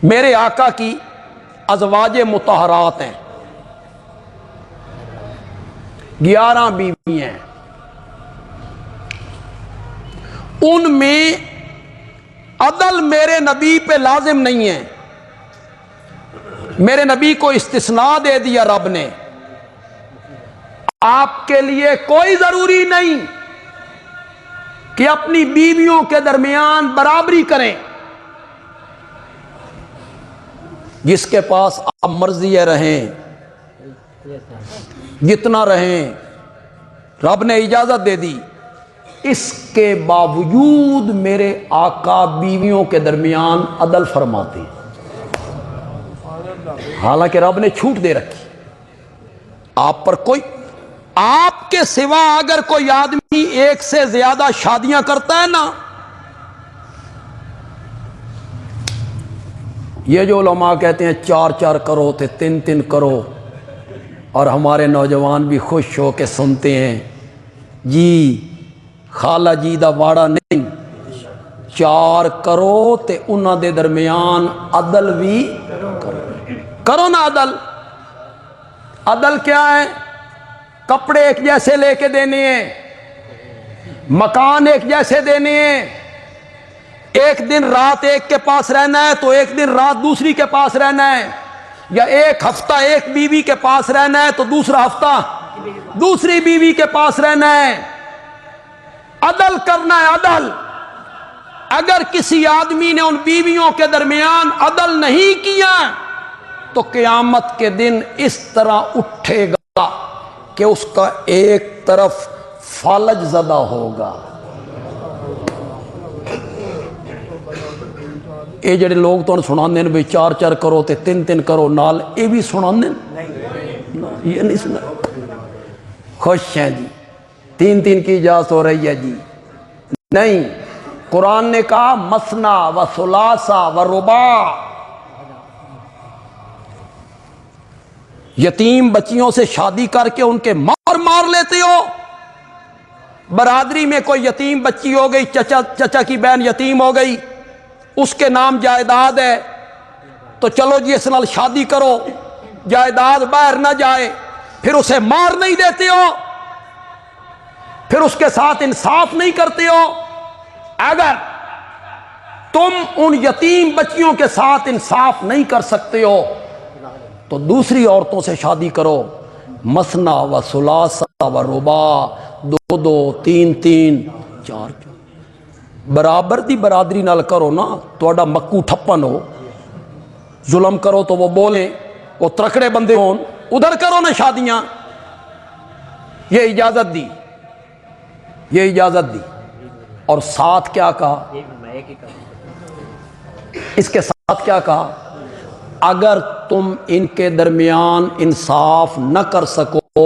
میرے آقا کی ازواج مطہرات ہیں، 11 بیوی ہیں، ان میں عدل میرے نبی پہ لازم نہیں ہے۔ میرے نبی کو استثناء دے دیا رب نے، آپ کے لیے کوئی ضروری نہیں کہ اپنی بیویوں کے درمیان برابری کریں، جس کے پاس آپ مرضی ہے رہیں، جتنا رہیں، رب نے اجازت دے دی۔ اس کے باوجود میرے آقا بیویوں کے درمیان عدل فرماتے ہیں، حالانکہ رب نے چھوٹ دے رکھی۔ آپ پر کوئی، آپ کے سوا اگر کوئی آدمی ایک سے زیادہ شادیاں کرتا ہے نا، یہ جو علماء کہتے ہیں 4 کرو تے 3 کرو، اور ہمارے نوجوان بھی خوش ہو کے سنتے ہیں، جی خالہ جی دا واڑا نہیں، 4 کرو تے انہاں دے درمیان عدل بھی کرو نا۔ عدل کیا ہے؟ کپڑے ایک جیسے لے کے دینے ہیں، مکان ایک جیسے دینے ہیں، ایک دن رات ایک کے پاس رہنا ہے تو ایک دن رات دوسری کے پاس رہنا ہے، یا ایک ہفتہ ایک بیوی کے پاس رہنا ہے تو دوسرا ہفتہ دوسری بیوی کے پاس رہنا ہے۔ عدل کرنا ہے، عدل۔ اگر کسی آدمی نے ان بیویوں کے درمیان عدل نہیں کیا تو قیامت کے دن اس طرح اٹھے گا کہ اس کا ایک طرف فالج زدہ ہوگا۔ یہ جڑے لوگ تو سنانے ہیں بھئی 4 کرو تے 3 کرو، نال یہ بھی سنانے ہیں، یہ نہیں سنا، خوش ہیں جی 3 کی اجازت ہو رہی ہے جی، نہیں۔ قرآن نے کہا مثنا و ثلاثہ و رباع۔ یتیم بچیوں سے شادی کر کے ان کے مار لیتے ہو۔ برادری میں کوئی یتیم بچی ہو گئی، چچا کی بہن یتیم ہو گئی، اس کے نام جائیداد ہے تو چلو جی اس نال شادی کرو، جائیداد باہر نہ جائے، پھر اسے مار نہیں دیتے ہو، پھر اس کے ساتھ انصاف نہیں کرتے ہو۔ اگر تم ان یتیم بچیوں کے ساتھ انصاف نہیں کر سکتے ہو تو دوسری عورتوں سے شادی کرو، مثنا و ثلاثہ و رباع، 2 3 4 برابر دی برادری نال کرو نا۔ توڑا مکو ٹھپن ہو، ظلم کرو تو وہ بولیں، وہ ترکڑے بندے ہون، ادھر کرو نا شادیاں۔ یہ اجازت دی، یہ اجازت دی، اور ساتھ کیا کہا؟ اس کے ساتھ کیا کہا؟ اگر تم ان کے درمیان انصاف نہ کر سکو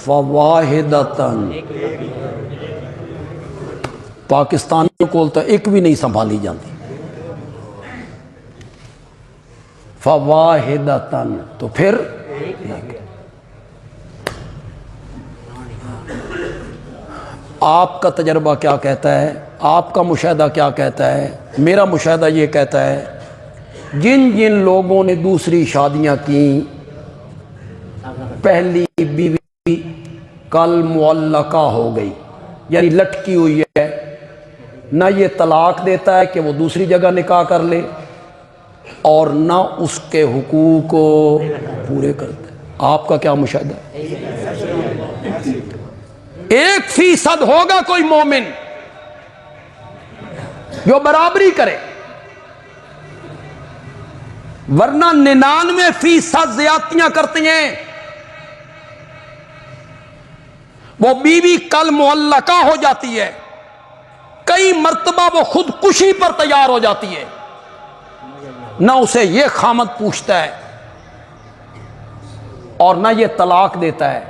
فواحدتاً، پاکستانیوں کو تو ایک بھی نہیں سنبھالی جاتی، فواحدتاً تو پھر ایک۔ آپ کا تجربہ کیا کہتا ہے؟ آپ کا مشاہدہ کیا کہتا ہے؟ میرا مشاہدہ یہ کہتا ہے جن جن لوگوں نے دوسری شادیاں کی، پہلی بیوی کل معلقہ ہو گئی، یعنی لٹکی ہوئی ہے، نہ یہ طلاق دیتا ہے کہ وہ دوسری جگہ نکاح کر لے، اور نہ اس کے حقوق کو پورے کرتا ہے۔ آپ کا کیا مشاہدہ ہے؟ 1% ہوگا کوئی مومن جو برابری کرے، ورنہ 99% زیادتیاں کرتے ہیں۔ وہ بیوی کل معلقہ ہو جاتی ہے، کئی مرتبہ وہ خودکشی پر تیار ہو جاتی ہے، نہ اسے یہ خامد پوچھتا ہے اور نہ یہ طلاق دیتا ہے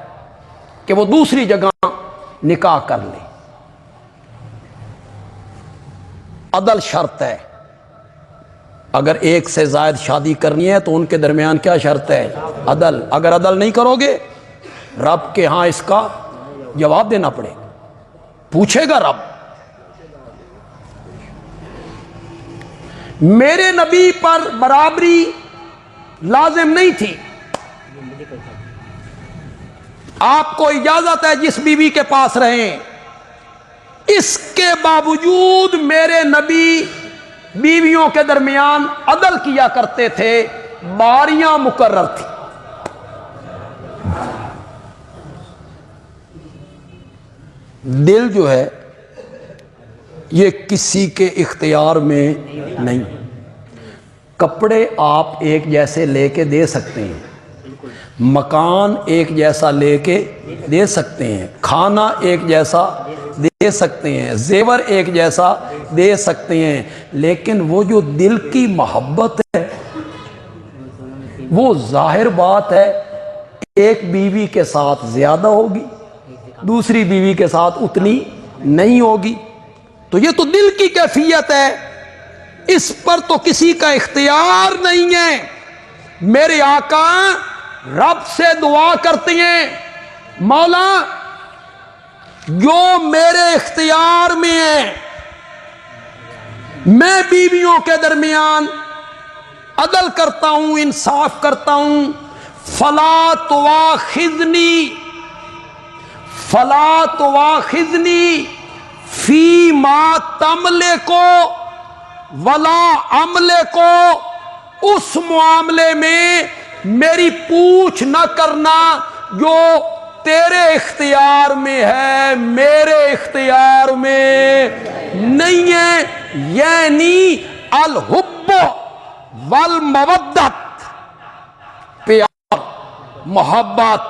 کہ وہ دوسری جگہ نکاح کر لے۔ عدل شرط ہے، اگر ایک سے زائد شادی کرنی ہے تو ان کے درمیان کیا شرط ہے؟ عدل۔ اگر عدل نہیں کرو گے رب کے ہاں اس کا جواب دینا پڑے گا، پوچھے گا رب۔ میرے نبی پر برابری لازم نہیں تھی. آپ کو اجازت ہے جس بیوی کے پاس رہیں. اس کے باوجود میرے نبی بیویوں کے درمیان عدل کیا کرتے تھے. باریاں مقرر تھی. دل جو ہے یہ کسی کے اختیار میں نہیں. کپڑے آپ ایک جیسے لے کے دے سکتے ہیں, مکان ایک جیسا لے کے دے سکتے ہیں, کھانا ایک جیسا دے سکتے ہیں, زیور ایک جیسا دے سکتے ہیں, لیکن وہ جو دل کی محبت ہے وہ ظاہر بات ہے ایک بیوی کے ساتھ زیادہ ہوگی, دوسری بیوی کے ساتھ اتنی نہیں ہوگی. تو یہ تو دل کی کیفیت ہے, اس پر تو کسی کا اختیار نہیں ہے. میرے آقا رب سے دعا کرتے ہیں, مولا جو میرے اختیار میں ہے میں بیویوں کے درمیان عدل کرتا ہوں, انصاف کرتا ہوں. فلا تواخذنی فی ما تملکو ولا املکو. اس معاملے میں میری پوچھ نہ کرنا جو تیرے اختیار میں ہے میرے اختیار میں نہیں ہے. یعنی الحب والمودت, پیار محبت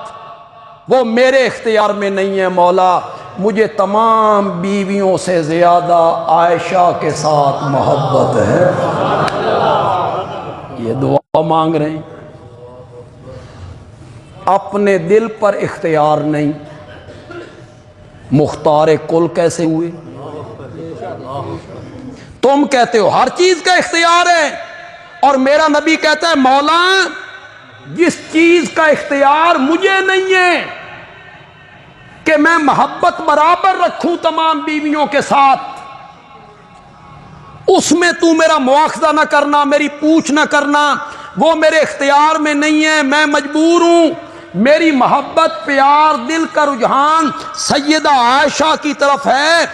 وہ میرے اختیار میں نہیں ہے. مولا مجھے تمام بیویوں سے زیادہ عائشہ کے ساتھ محبت ہے. یہ دعا مانگ رہے ہیں. اپنے دل پر اختیار نہیں, مختار کل کیسے ہوئے؟ تم کہتے ہو ہر چیز کا اختیار ہے, اور میرا نبی کہتا ہے مولا جس چیز کا اختیار مجھے نہیں ہے کہ میں محبت برابر رکھوں تمام بیویوں کے ساتھ, اس میں تو میرا مواخذہ نہ کرنا, میری پوچھ نہ کرنا, وہ میرے اختیار میں نہیں ہے. میں مجبور ہوں. میری محبت پیار دل کا رجحان سیدہ عائشہ کی طرف ہے.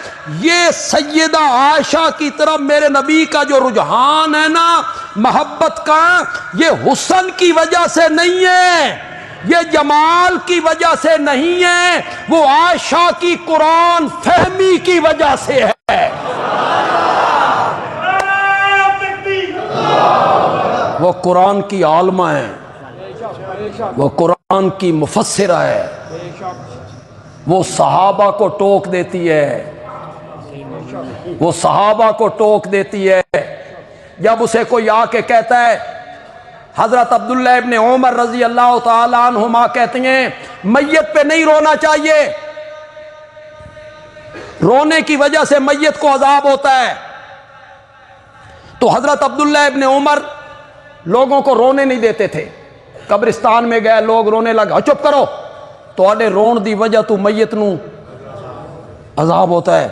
یہ سیدہ عائشہ کی طرف میرے نبی کا جو رجحان ہے نا محبت کا, یہ حسن کی وجہ سے نہیں ہے, یہ جمال کی وجہ سے نہیں ہے, وہ عائشہ کی قرآن فہمی کی وجہ سے ہے. وہ قرآن کی عالمہ ہے, وہ قرآن کی مفسرہ ہے, وہ صحابہ کو ٹوک دیتی ہے, وہ صحابہ کو ٹوک دیتی ہے. جب اسے کوئی آ کے کہتا ہے, حضرت عبداللہ ابن عمر رضی اللہ تعالی عنہما کہتے ہیں میت پہ نہیں رونا چاہیے, رونے کی وجہ سے میت کو عذاب ہوتا ہے. تو حضرت عبداللہ ابن عمر لوگوں کو رونے نہیں دیتے تھے. قبرستان میں گئے, لوگ رونے لگا, چپ کرو, تو آڈے رون دی وجہ تو میت نو عذاب ہوتا ہے,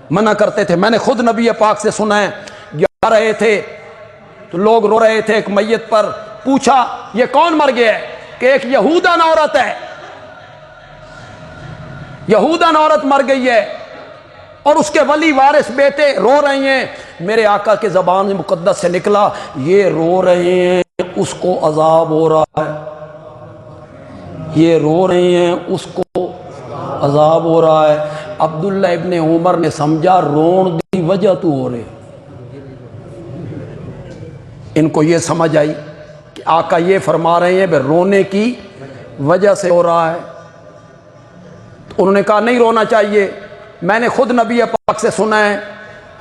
منع کرتے تھے. میں نے خود نبی پاک سے سنا ہے, جا رہے تھے تو لوگ رو رہے تھے ایک میت پر, پوچھا یہ کون مر گیا ہے, کہ ایک یہودان عورت ہے, یہودان عورت مر گئی ہے, اور اس کے ولی وارث بیٹے رو رہے ہیں. میرے آقا کے زبان مقدس سے نکلا, یہ رو رہے ہیں اس کو عذاب ہو رہا ہے, یہ رو رہے ہیں اس کو عذاب ہو رہا ہے. عبداللہ ابن عمر نے سمجھا رون دی وجہ تو ہو رہے. ان کو یہ سمجھ آئی کہ آقا یہ فرما رہے ہیں بے رونے کی وجہ سے ہو رہا ہے. انہوں نے کہا نہیں رونا چاہیے, میں نے خود نبی پاک سے سنا ہے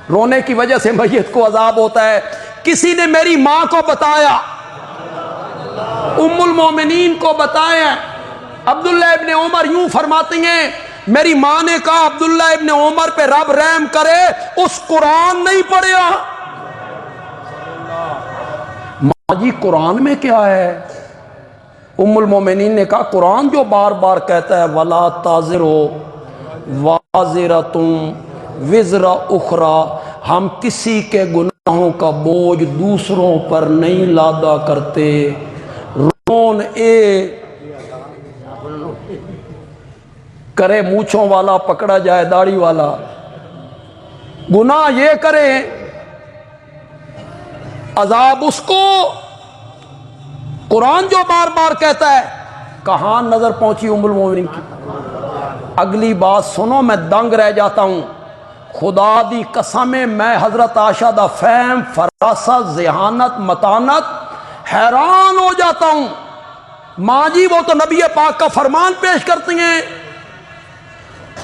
رونے کی وجہ سے میت کو عذاب ہوتا ہے. کسی نے میری ماں کو بتایا, ام المومنین کو بتایا. عبداللہ ابن عمر یوں فرماتی ہیں میری ماں نے کہا عبداللہ ابن عمر پہ رب رحم کرے, اس قرآن نہیں پڑھا. ماں جی قرآن میں کیا ہے؟ ام المومنین نے کہا قرآن جو بار بار کہتا ہے وَلَا تَزِرُ وَازِرَةٌ وِزْرَ أُخْرَى, ہم کسی کے گناہ گناہوں کا بوجھ دوسروں پر نہیں لادا کرتے، رون اے کرے مونچھوں والا پکڑا جائے داڑھی والا، گناہ یہ کرے عذاب اس کو۔ قرآن جو بار بار کہتا ہے، کہاں نظر پہنچی ام المومنین کی؟ اگلی بات سنو، میں دنگ رہ جاتا ہوں۔ خدا دی قسم میں حضرت عائشہ دا فہم، فراست، ذہانت، متانت حیران ہو جاتا ہوں۔ ماں جی وہ تو نبی پاک کا فرمان پیش کرتی ہیں،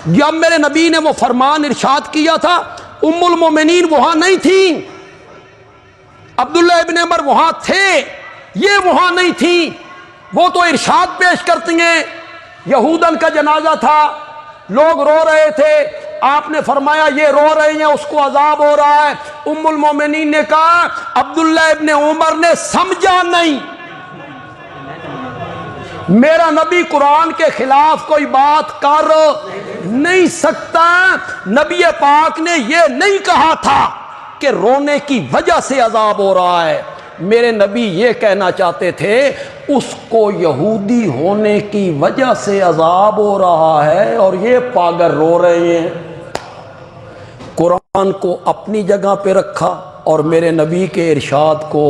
جب میرے نبی نے وہ فرمان ارشاد کیا تھا ام المومنین وہاں نہیں تھیں، عبداللہ ابن عمر وہاں تھے، یہ وہاں نہیں تھیں، وہ تو ارشاد پیش کرتی ہیں۔ یہودن کا جنازہ تھا، لوگ رو رہے تھے، آپ نے فرمایا یہ رو رہے ہیں اس کو عذاب ہو رہا ہے۔ ام المومنین نے کہا عبداللہ ابن عمر نے سمجھا نہیں، میرا نبی قرآن کے خلاف کوئی بات کر نہیں سکتا۔ نبی پاک نے یہ نہیں کہا تھا کہ رونے کی وجہ سے عذاب ہو رہا ہے، میرے نبی یہ کہنا چاہتے تھے اس کو یہودی ہونے کی وجہ سے عذاب ہو رہا ہے اور یہ پاگل رو رہے ہیں۔ قرآن کو اپنی جگہ پہ رکھا اور میرے نبی کے ارشاد کو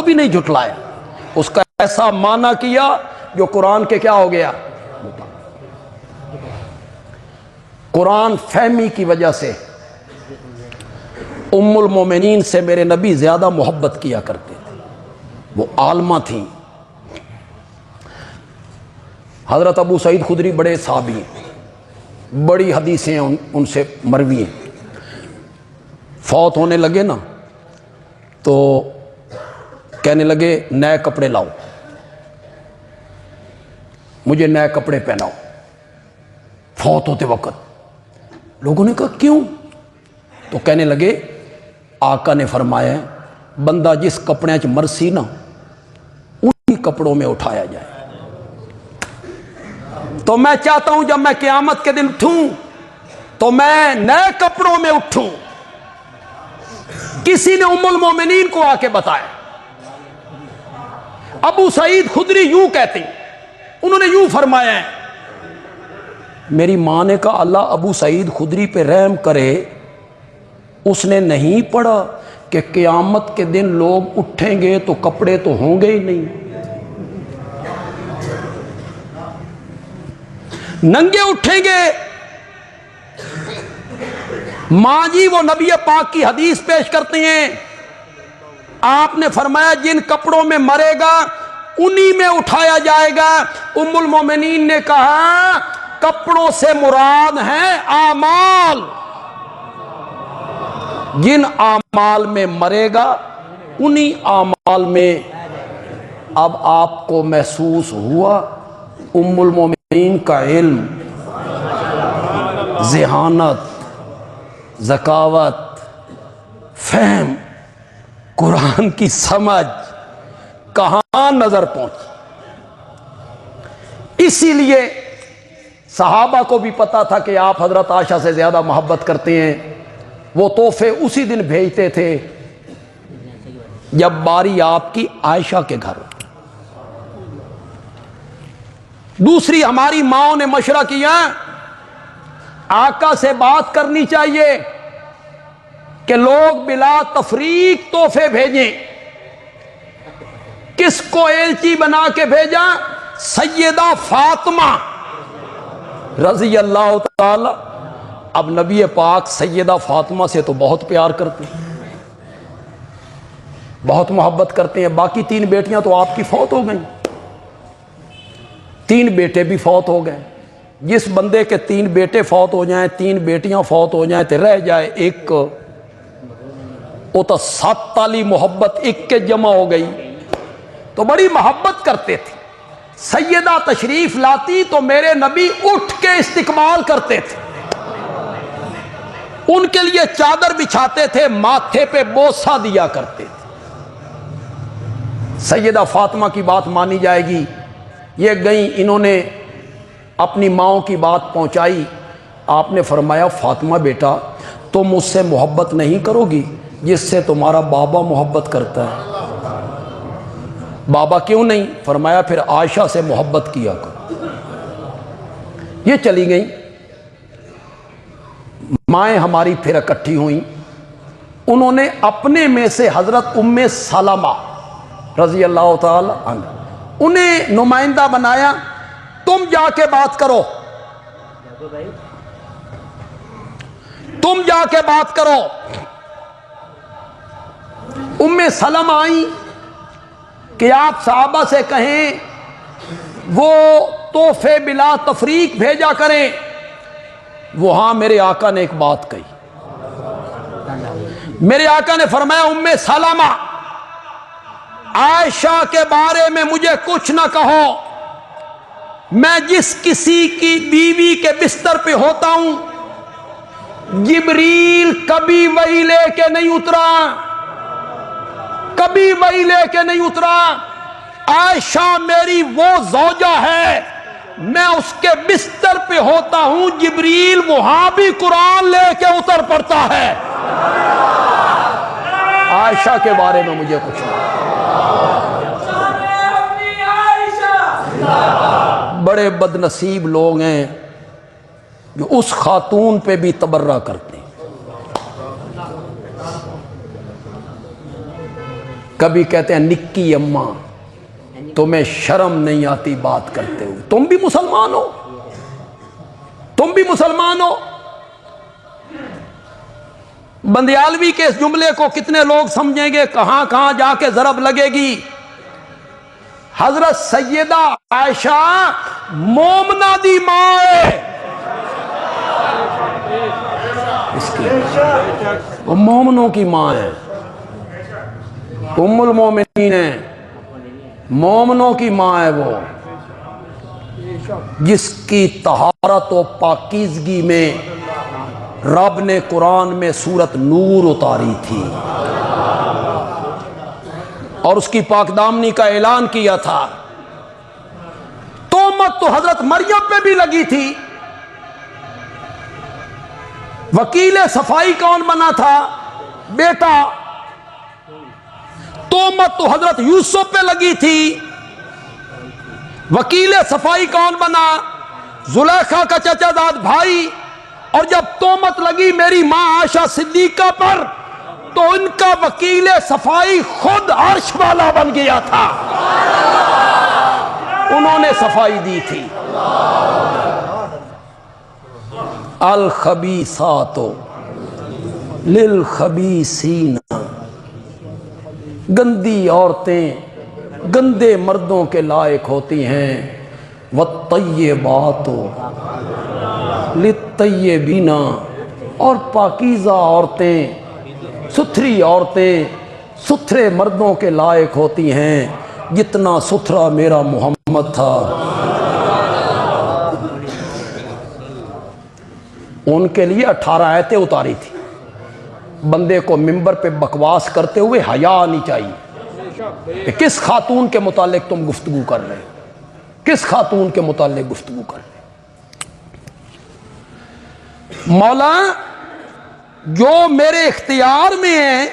بھی نہیں جھٹلایا، اس کا ایسا معنی کیا جو قرآن کے کیا ہو گیا۔ قرآن فہمی کی وجہ سے ام المومنین سے میرے نبی زیادہ محبت کیا کرتے تھے، وہ عالمہ تھیں۔ حضرت ابو سعید خدری بڑے صحابی ہیں، بڑی حدیثیں ان سے مروی ہیں۔ فوت ہونے لگے نا تو کہنے لگے نئے کپڑے لاؤ، مجھے نئے کپڑے پہناؤ فوت ہوتے وقت۔ لوگوں نے کہا کیوں؟ تو کہنے لگے آقا نے فرمایا ہے بندہ جس کپڑے چ مرسی نا انہی کپڑوں میں اٹھایا جائے۔ تو میں چاہتا ہوں جب میں قیامت کے دن اٹھوں تو میں نئے کپڑوں میں اٹھوں۔ کسی نے ام المومنین کو آ کے بتایا، ابو سعید خدری یوں کہتے ہیں، انہوں نے یوں فرمایا ہے۔ میری ماں نے کہا اللہ ابو سعید خدری پہ رحم کرے، اس نے نہیں پڑھا کہ قیامت کے دن لوگ اٹھیں گے تو کپڑے تو ہوں گے ہی نہیں، ننگے اٹھیں گے۔ ماں جی وہ نبی پاک کی حدیث پیش کرتے ہیں، آپ نے فرمایا جن کپڑوں میں مرے گا انہی میں اٹھایا جائے گا۔ ام المومنین نے کہا کپڑوں سے مراد ہیں اعمال، جن اعمال میں مرے گا انہی اعمال میں۔ اب آپ کو محسوس ہوا ام المومنین کا علم، ذہانت، ذکاوت، فہم، قرآن کی سمجھ کہاں نظر پہنچی۔ اسی لیے صحابہ کو بھی پتا تھا کہ آپ حضرت عائشہ سے زیادہ محبت کرتے ہیں، وہ تحفے اسی دن بھیجتے تھے جب باری آپ کی عائشہ کے گھر۔ دوسری ہماری ماؤں نے مشورہ کیا آقا سے بات کرنی چاہیے کہ لوگ بلا تفریق تحفے بھیجیں۔ کس کو ایلچی بنا کے بھیجا؟ سیدہ فاطمہ رضی اللہ تعالی۔ اب نبی پاک سیدہ فاطمہ سے تو بہت پیار کرتے ہیں، بہت محبت کرتے ہیں۔ باقی تین بیٹیاں تو آپ کی فوت ہو گئیں، تین بیٹے بھی فوت ہو گئے۔ جس بندے کے تین بیٹے فوت ہو جائیں، تین بیٹیاں فوت ہو جائیں تو رہ جائے ایک، وہ تو 7 والی محبت ایک کے جمع ہو گئی۔ تو بڑی محبت کرتے تھے۔ سیدہ تشریف لاتی تو میرے نبی اٹھ کے استقبال کرتے تھے، ان کے لیے چادر بچھاتے تھے، ماتھے پہ بوسہ دیا کرتے تھے۔ سیدہ فاطمہ کی بات مانی جائے گی، یہ گئیں، انہوں نے اپنی ماؤں کی بات پہنچائی۔ آپ نے فرمایا فاطمہ بیٹا تم اس سے محبت نہیں کرو گی جس سے تمہارا بابا محبت کرتا ہے؟ بابا کیوں نہیں؟ فرمایا پھر عائشہ سے محبت کیا کرو۔ یہ چلی گئیں مائیں ہماری، پھر اکٹھی ہوئیں، انہوں نے اپنے میں سے حضرت ام سلمہ رضی اللہ تعالی عنہ انہیں نمائندہ بنایا، تم جا کے بات کرو، تم جا کے بات کرو۔ ام سلمہ آئیں کہ آپ صحابہ سے کہیں وہ تحفے بلا تفریق بھیجا کریں۔ وہاں میرے آقا نے ایک بات کہی، میرے آقا نے فرمایا ام سلمہ عائشہ کے بارے میں مجھے کچھ نہ کہو، میں جس کسی کی بیوی کے بستر پہ ہوتا ہوں جبریل کبھی وحی لے کے نہیں اترا، کبھی وحی لے کے نہیں اترا۔ عائشہ میری وہ زوجہ ہے، میں اس کے بستر پہ ہوتا ہوں جبریل وہاں بھی قرآن لے کے اتر پڑتا ہے۔ عائشہ کے بارے میں مجھے کچھ نہیں۔ بڑے بد نصیب لوگ ہیں جو اس خاتون پہ بھی تبرہ کرتے ہیں۔ کبھی کہتے ہیں نکی اماں تمہیں شرم نہیں آتی بات کرتے ہوئے؟ تم بھی مسلمان ہو، تم بھی مسلمان ہو۔ بندیالوی کے اس جملے کو کتنے لوگ سمجھیں گے، کہاں کہاں جا کے ضرب لگے گی۔ حضرت سیدہ عائشہ مومنہ دی ماں ہے، اس کی وہ مومنوں کی ماں ہے، ام المومنین ہے، مومنوں کی ماں ہے، وہ جس کی طہارت و پاکیزگی میں رب نے قرآن میں سورت نور اتاری تھی اور اس کی پاک دامنی کا اعلان کیا تھا۔ تہمت تو حضرت مریم پہ بھی لگی تھی۔ وکیل صفائی کون بنا تھا؟ بیٹا۔ تہمت تو حضرت یوسف پہ لگی تھی۔ وکیل صفائی کون بنا؟ زلیخا کا چچا زاد بھائی۔ اور جب تہمت لگی میری ماں عائشہ صدیقہ پر تو ان کا وکیل صفائی خود عرش والا بن گیا تھا، انہوں نے صفائی دی تھی۔ الخبیثات للخبیثین، گندی عورتیں گندے مردوں کے لائق ہوتی ہیں، والطیبات للطیبین، اور پاکیزہ عورتیں، ستھری عورتیں ستھرے مردوں کے لائق ہوتی ہیں جتنا ستھرا میرا محمد تھا۔ ان کے لیے 18 آیتیں اتاری تھی۔ بندے کو منبر پہ بکواس کرتے ہوئے حیا آنی چاہیے کہ کس خاتون کے متعلق تم گفتگو کر رہے ہو، کس خاتون کے متعلق گفتگو کر رہے ہو۔ مولا جو میرے اختیار میں ہے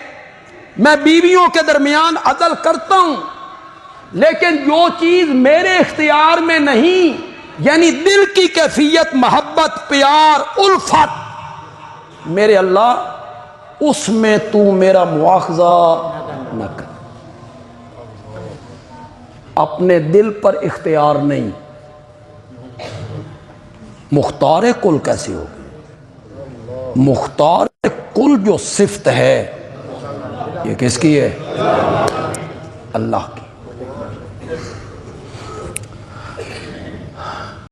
میں بیویوں کے درمیان عدل کرتا ہوں، لیکن جو چیز میرے اختیار میں نہیں، یعنی دل کی کیفیت، محبت، پیار، الفت، میرے اللہ اس میں تو میرا مواخذہ نہ کر۔ اپنے دل پر اختیار نہیں، مختار کل کیسے ہوگی؟ مختار کل جو صفت ہے یہ کس کی ہے؟ اللہ کی۔